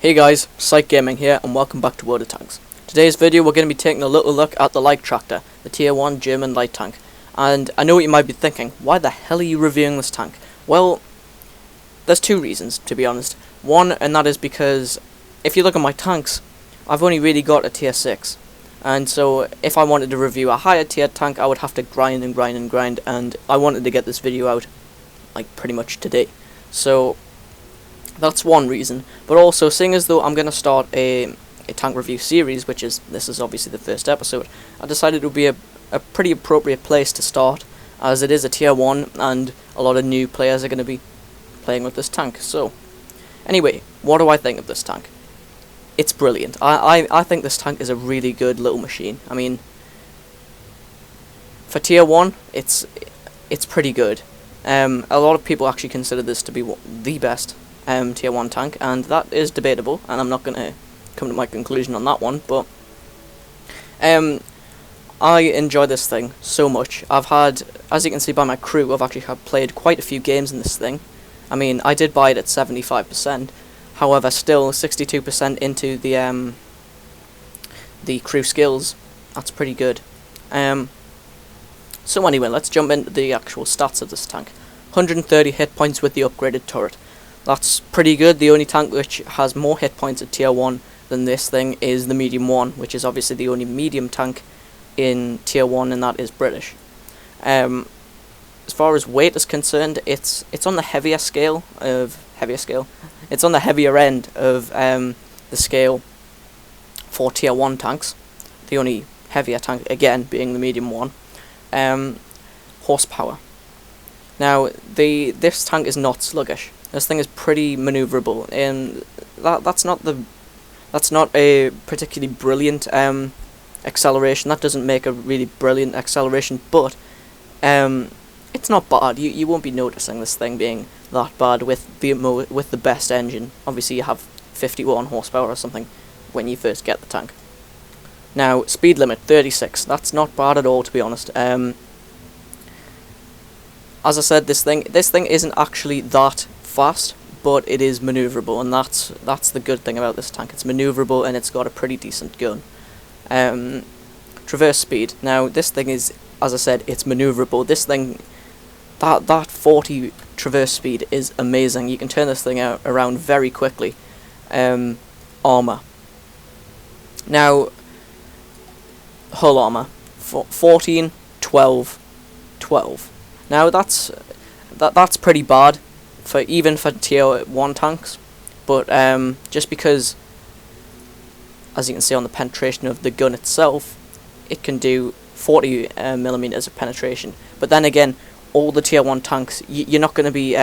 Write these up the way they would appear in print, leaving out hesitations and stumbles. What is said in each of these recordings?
Hey guys, Psych Gaming here, and welcome back to WoT Tanks. Today's video we're going to be taking a little look at the Leichttraktor, the Tier 1 German light tank. And I know what you might be thinking, why the hell are you reviewing this tank? Well, there's two reasons, to be honest. One, and that is because, if you look at my tanks, I've only really got a Tier 6. And so, if I wanted to review a higher tier tank, I would have to grind and grind and grind, and I wanted to get this video out, like, pretty much today. So, that's one reason, but also, seeing as though I'm going to start a tank review series, this is obviously the first episode, I decided it would be a pretty appropriate place to start, as it is a Tier 1, and a lot of new players are going to be playing with this tank. So, anyway, what do I think of this tank? It's brilliant. I think this tank is a really good little machine. I mean, for Tier 1, it's pretty good. A lot of people actually consider this to be the best Tier 1 tank, and that is debatable, and I'm not going to come to my conclusion on that one, but I enjoy this thing so much. I've had, as you can see by my crew, I've actually played quite a few games in this thing. I mean, I did buy it at 75%, however, still 62% into the crew skills. That's pretty good. So anyway, let's jump into the actual stats of this tank. 130 hit points with the upgraded turret. That's pretty good. The only tank which has more hit points at Tier 1 than this thing is the Medium 1, which is obviously the only medium tank in Tier 1, and that is British. As far as weight is concerned, it's on the heavier scale. It's on the heavier end of the scale for Tier 1 tanks. The only heavier tank, again, being the Medium 1. Horsepower. Now, this tank is not sluggish. This thing is pretty maneuverable, and that's not a particularly brilliant acceleration. That doesn't make a really brilliant acceleration, but it's not bad. You won't be noticing this thing being that bad with the best engine. Obviously, you have 51 horsepower or something when you first get the tank. Now, speed limit 36. That's not bad at all, to be honest. As I said, this thing isn't actually that fast, but it is maneuverable, and that's the good thing about this tank. It's maneuverable, and it's got a pretty decent gun. Traverse speed. Now, this thing is, as I said, it's maneuverable. This thing, that 40 traverse speed is amazing. You can turn this thing around very quickly. Armor. Now, hull armor. 14, 12, 12. Now, that's pretty bad, even for Tier 1 tanks, but just because, as you can see on the penetration of the gun itself, it can do 40 millimeters of penetration. But then again, all the Tier 1 tanks, you're not going to be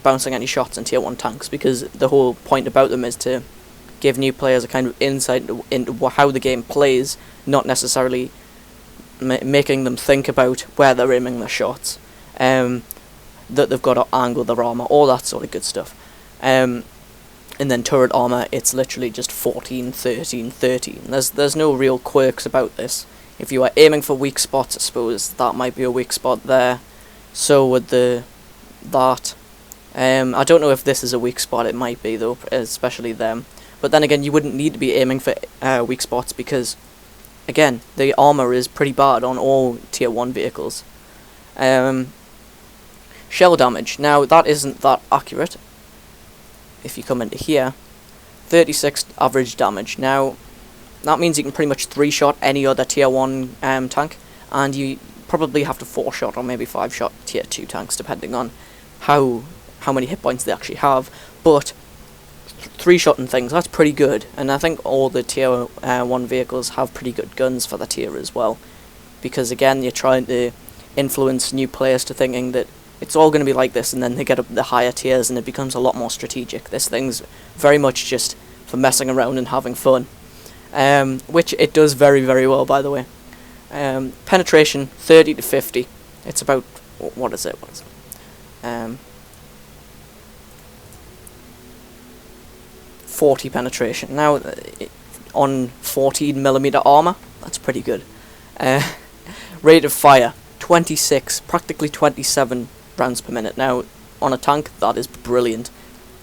bouncing any shots in Tier 1 tanks, because the whole point about them is to give new players a kind of insight into how the game plays, not necessarily making them think about where they're aiming their shots. That they've got to angle their armor, all that sort of good stuff. And then turret armor, it's literally just 14, 13, 13. There's no real quirks about this. If you are aiming for weak spots, I suppose that might be a weak spot there. So would that. I don't know if this is a weak spot. It might be though, especially them. But then again, you wouldn't need to be aiming for weak spots, because again, the armor is pretty bad on all Tier 1 vehicles. Shell damage. Now, that isn't that accurate. If you come into here, 36 average damage. Now, that means you can pretty much 3-shot any other Tier 1 tank, and you probably have to 4-shot or maybe 5-shot Tier 2 tanks, depending on how many hit points they actually have. But 3-shotting things, that's pretty good, and I think all the Tier 1 vehicles have pretty good guns for the tier as well, because again, you're trying to influence new players to thinking that it's all going to be like this, and then they get up the higher tiers and it becomes a lot more strategic. This thing's very much just for messing around and having fun, which it does very, very well, by the way. Penetration 30 to 50. It's about, what is it? 40 penetration. Now, on 14mm armor, that's pretty good. Rate of fire 26, practically 27 rounds per minute. Now, on a tank, that is brilliant.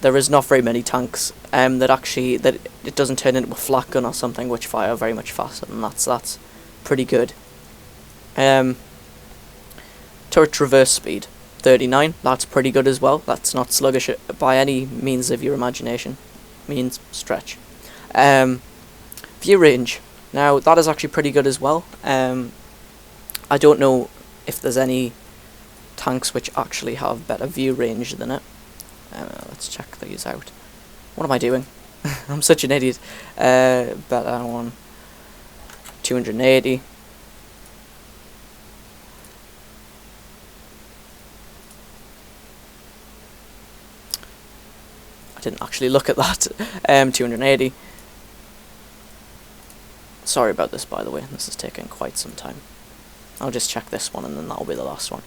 there is not very many tanks that it doesn't turn into a flak gun or something, which fire very much faster than that. So that's pretty good. Turret traverse speed 39. That's pretty good as well. That's not sluggish by any means of your imagination. Means stretch. View range. Now that is actually pretty good as well. I don't know if there's any tanks which actually have better view range than it. Let's check these out. What am I doing? I'm such an idiot. Better one. 280. I didn't actually look at that. 280. Sorry about this, by the way. This is taking quite some time. I'll just check this one and then that'll be the last one.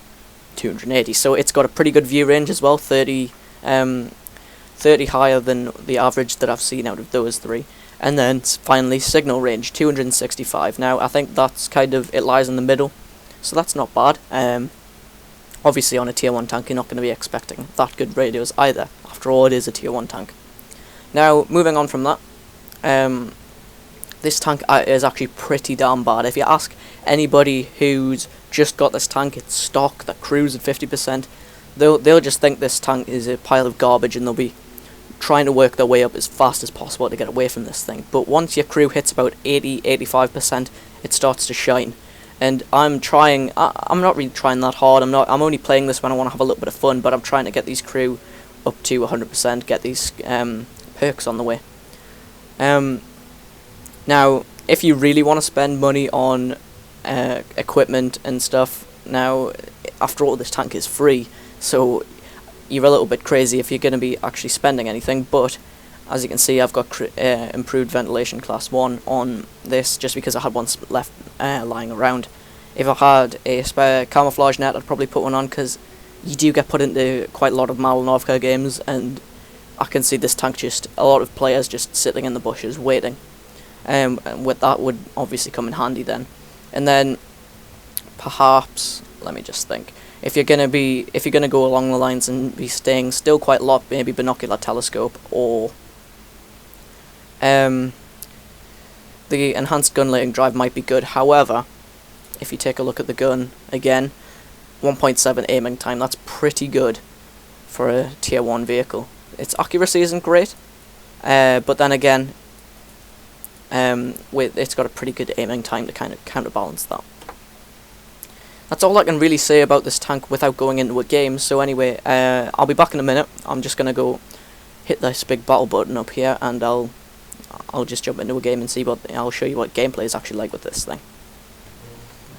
280. So it's got a pretty good view range as well. 30 higher than the average that I've seen out of those three. And then finally signal range 265. Now I think that's kind of, it lies in the middle, so that's not bad. Obviously on a tier 1 tank you're not going to be expecting that good radios either. After all, it is a tier 1 tank. Now moving on from that, this tank is actually pretty damn bad. If you ask anybody who's just got this tank, it's stock, that crews at 50%, they'll just think this tank is a pile of garbage and they'll be trying to work their way up as fast as possible to get away from this thing. But once your crew hits about 80-85%, it starts to shine. And I'm not really trying that hard. I'm only playing this when I want to have a little bit of fun, but I'm trying to get these crew up to 100%, get these perks on the way. Now, if you really want to spend money on equipment and stuff, now, after all, this tank is free, so you're a little bit crazy if you're going to be actually spending anything. But as you can see, I've got improved ventilation class 1 on this, just because I had one left lying around. If I had a spare camouflage net, I'd probably put one on, because you do get put into quite a lot of Malnovka games, and I can see this tank just, a lot of players just sitting in the bushes waiting. And with that would obviously come in handy then. And then perhaps, let me just think, if you're gonna go along the lines and be staying still quite a lot, maybe binocular telescope, or the enhanced gun loading drive might be good. However, if you take a look at the gun again, 1.7 aiming time, that's pretty good for a tier 1 vehicle. Its accuracy isn't great, but then again, it's got a pretty good aiming time to kind of counterbalance that. That's all I can really say about this tank without going into a game. So anyway, I'll be back in a minute. I'm just gonna go hit this big battle button up here, and I'll just jump into a game and I'll show you what gameplay is actually like with this thing.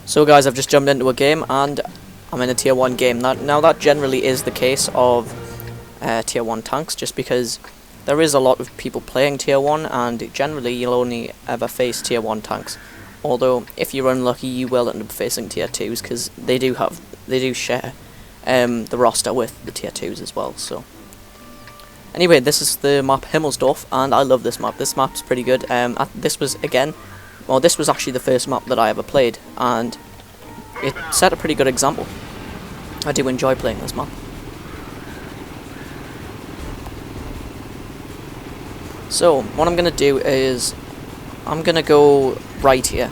So guys, I've just jumped into a game and I'm in a tier 1 game. Now that generally is the case of tier 1 tanks, just because there is a lot of people playing tier 1, and generally you'll only ever face tier 1 tanks. Although if you're unlucky, you will end up facing tier 2s, because they do share the roster with the tier 2s as well. So anyway, this is the map Himmelsdorf, and I love this map. This map's pretty good. This was actually the first map that I ever played, and it set a pretty good example. I do enjoy playing this map. So what I'm gonna do is I'm gonna go right here,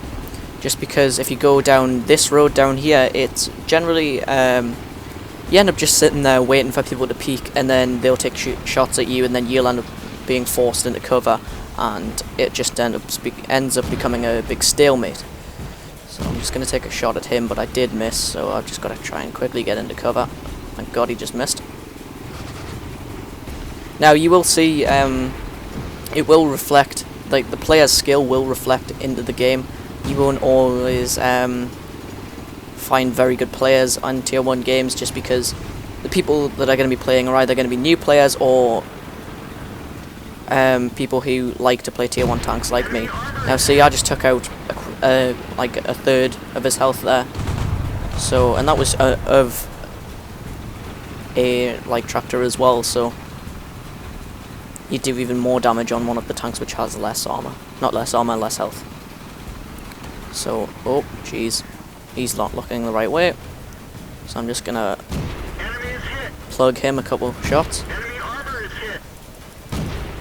just because if you go down this road down here, it's generally you end up just sitting there waiting for people to peek, and then they'll take shots at you, and then you'll end up being forced into cover, and it just ends up becoming a big stalemate. So I'm just gonna take a shot at him, but I did miss, so I've just got to try and quickly get into cover. Thank God he just missed. Now you will see it will reflect, like, the player's skill will reflect into the game. You won't always find very good players on tier 1 games, just because the people that are going to be playing are either going to be new players or people who like to play tier 1 tanks like me. Now see, I just took out like a third of his health there, so, and that was of a Leichttraktor as well, so you do even more damage on one of the tanks which has less armor. Not less armor, less health. So, oh, jeez. He's not looking the right way. So I'm just gonna plug him a couple shots.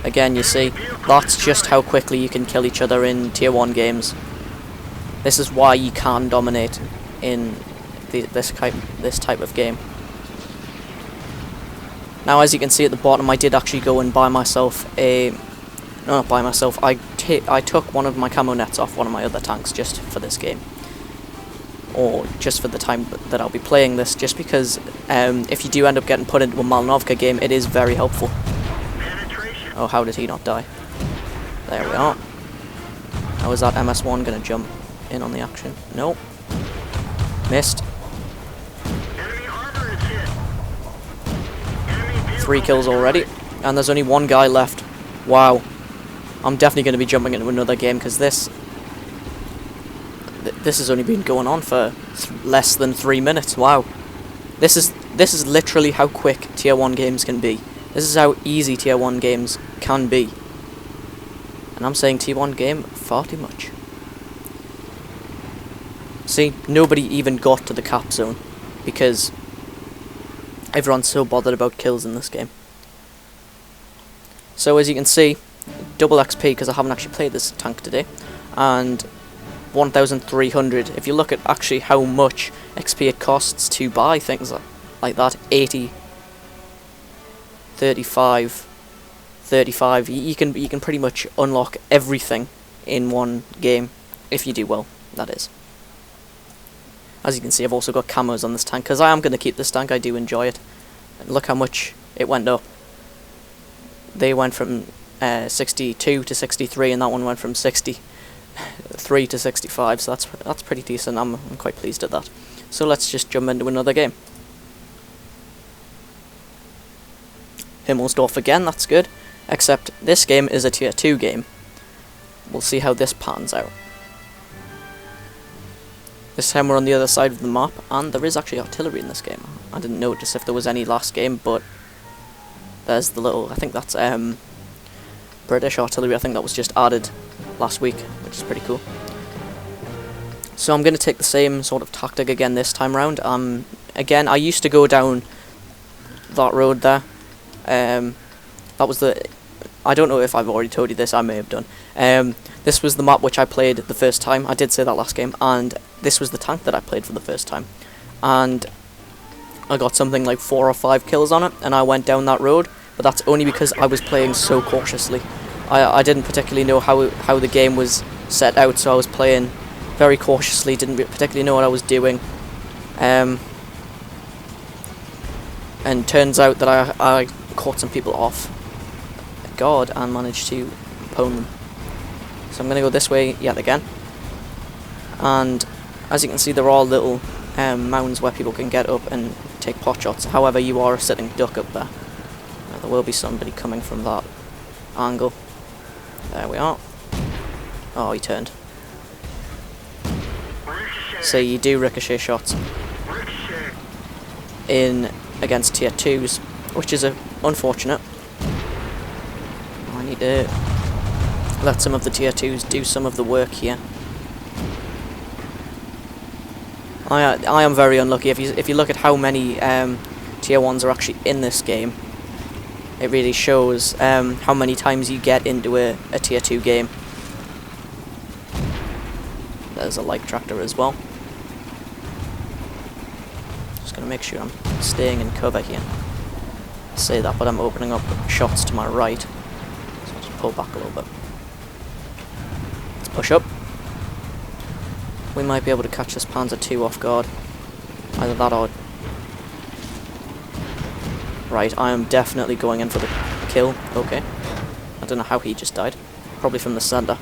Again, you see, that's just how quickly you can kill each other in Tier 1 games. This is why you can dominate in this type of game. Now, as you can see at the bottom, I did actually go and buy myself a... No, not buy myself. I took one of my camo nets off one of my other tanks just for this game. Or just for the time that I'll be playing this, just because if you do end up getting put into a Malnovka game, it is very helpful. Oh, how did he not die? There we are. How is that MS1 going to jump in on the action? No. Missed. 3 kills already, and there's only 1 guy left. Wow. I'm definitely going to be jumping into another game, because this has only been going on for less than 3 minutes. Wow. This is literally how quick Tier 1 games can be. This is how easy Tier 1 games can be. And I'm saying Tier 1 game far too much. See, nobody even got to the cap zone, because everyone's so bothered about kills in this game. So as you can see, double XP, because I haven't actually played this tank today, and 1,300. If you look at actually how much XP it costs to buy things like that, 80, 35, 35, you can pretty much unlock everything in one game, if you do well, that is. As you can see, I've also got camos on this tank, because I am going to keep this tank. I do enjoy it. And look how much it went up. They went from 62 to 63, and that one went from 63 to 65, so that's pretty decent. I'm quite pleased at that. So let's just jump into another game. Himmelsdorf again, that's good. Except this game is a Tier 2 game. We'll see how this pans out. This time we're on the other side of the map, and there is actually artillery in this game. I didn't notice if there was any last game, but there's the little, I think that's British artillery. I think that was just added last week, which is pretty cool. So I'm going to take the same sort of tactic again this time round. Again, I used to go down that road there. That was the... I don't know if I've already told you this, I may have done. This was the map which I played the first time. I did say that last game, and this was the tank that I played for the first time. And I got something like 4 or 5 kills on it, and I went down that road, but that's only because I was playing so cautiously. I didn't particularly know how the game was set out, so I was playing very cautiously, didn't particularly know what I was doing. And turns out that I caught some people off guard and managed to pwn them. So I'm going to go this way yet again. And as you can see, there are little mounds where people can get up and take pot shots. However, you are a sitting duck up there. Now, there will be somebody coming from that angle. There we are. Oh, he turned. So you do ricochet shots in against Tier 2s, which is unfortunate. I need to let some of the Tier 2s do some of the work here. I am very unlucky. If you look at how many Tier 1s are actually in this game, it really shows how many times you get into a Tier 2 game. There's a Leichttraktor as well. Just going to make sure I'm staying in cover here. I say that, but I'm opening up shots to my right. So I'll just pull back a little bit. Let's push up. We might be able to catch this Panzer II off guard. Either that or... Right, I am definitely going in for the kill. Okay. I don't know how he just died. Probably from the centre.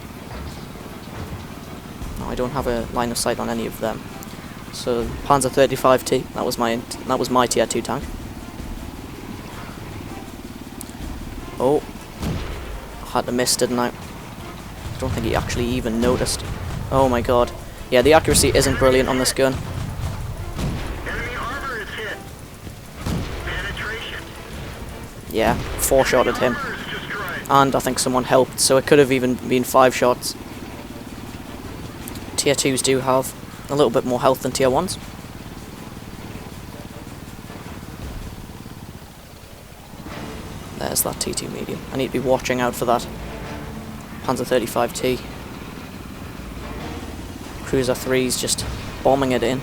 No, I don't have a line of sight on any of them. So, Panzer 35T, that was my Tier 2 tank. Oh. I had to miss, didn't I? I don't think he actually even noticed. Oh my god. Yeah, the accuracy isn't brilliant on this gun. Enemy armor is hit. Penetration. Yeah, 4-shotted him. And I think someone helped, so it could have even been 5 shots. Tier 2s do have a little bit more health than Tier 1s. There's missed that T2 medium. I need to be watching out for that Panzer 35T. Cruiser 3's just bombing it in.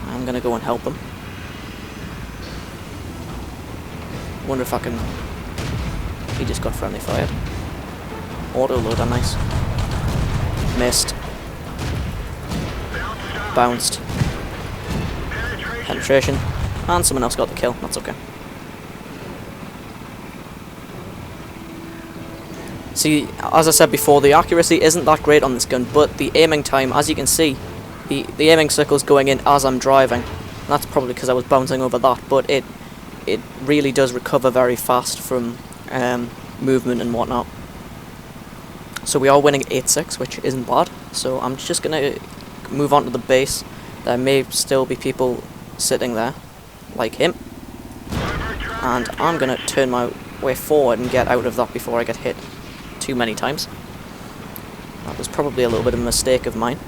I'm gonna go and help him. Wonder if I can... He just got friendly fired. Auto loader, nice. Missed. Bounced. Penetration. And someone else got the kill, that's okay. See, as I said before, the accuracy isn't that great on this gun, but the aiming time, as you can see, the aiming circle's going in as I'm driving. And that's probably because I was bouncing over that, but it really does recover very fast from movement and whatnot. So we are winning 8-6, which isn't bad. So I'm just going to move on to the base. There may still be people sitting there, like him. And I'm going to turn my way forward and get out of that before I get hit too many times. That was probably a little bit of a mistake of mine,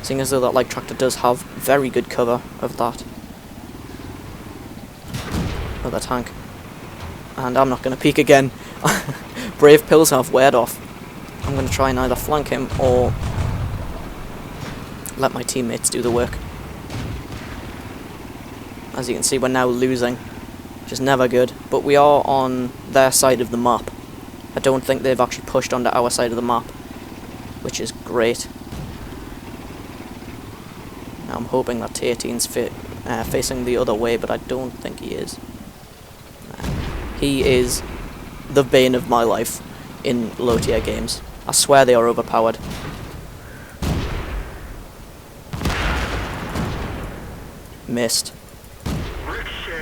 seeing as though that Leichttraktor does have very good cover of that other tank. And I'm not going to peek again. Brave pills have weared off. I'm going to try and either flank him or let my teammates do the work. As you can see, we're now losing, which is never good, but we are on their side of the map. I don't think they've actually pushed onto our side of the map, which is great. Now I'm hoping that T18's facing the other way, but I don't think he is. He is the bane of my life in low tier games. I swear they are overpowered. Missed.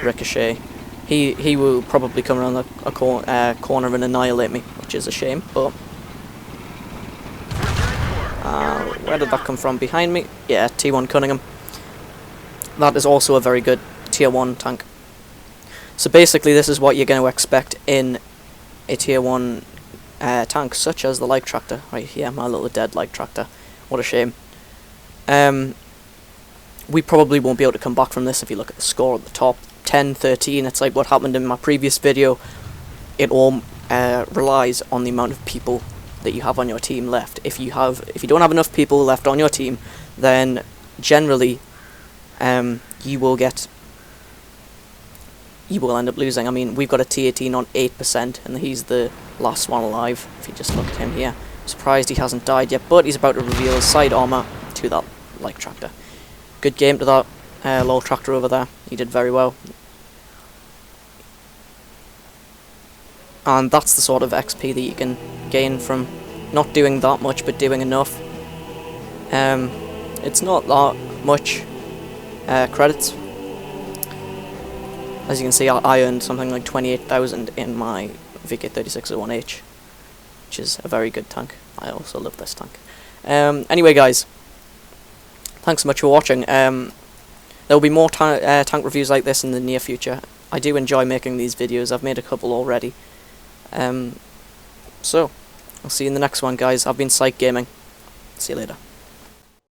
Ricochet. He will probably come around a corner and annihilate me, which is a shame, but... where did that come from? Behind me? Yeah, T1 Cunningham. That is also a very good tier 1 tank. So basically this is what you're going to expect in a tier 1 tank, such as the Leichttraktor. Right here, my little dead Leichttraktor. What a shame. We probably won't be able to come back from this if you look at the score at the top. 10-13, it's like what happened in my previous video. It all relies on the amount of people that you have on your team left. If you don't have enough people left on your team, then generally you will end up losing. I mean, we've got a T18 on 8%, and he's the last one alive. If you just look at him here, surprised he hasn't died yet, but he's about to reveal his side armor to that Leichttraktor. Good game to that LTraktor over there. He did very well. And that's the sort of XP that you can gain from not doing that much but doing enough. It's not that much credits. As you can see, I earned something like 28,000 in my VK3601H, which is a very good tank. I also love this tank. Anyway guys, thanks so much for watching. There will be more tank reviews like this in the near future. I do enjoy making these videos. I've made a couple already. So, I'll see you in the next one, guys. I've been Psych Gaming. See you later.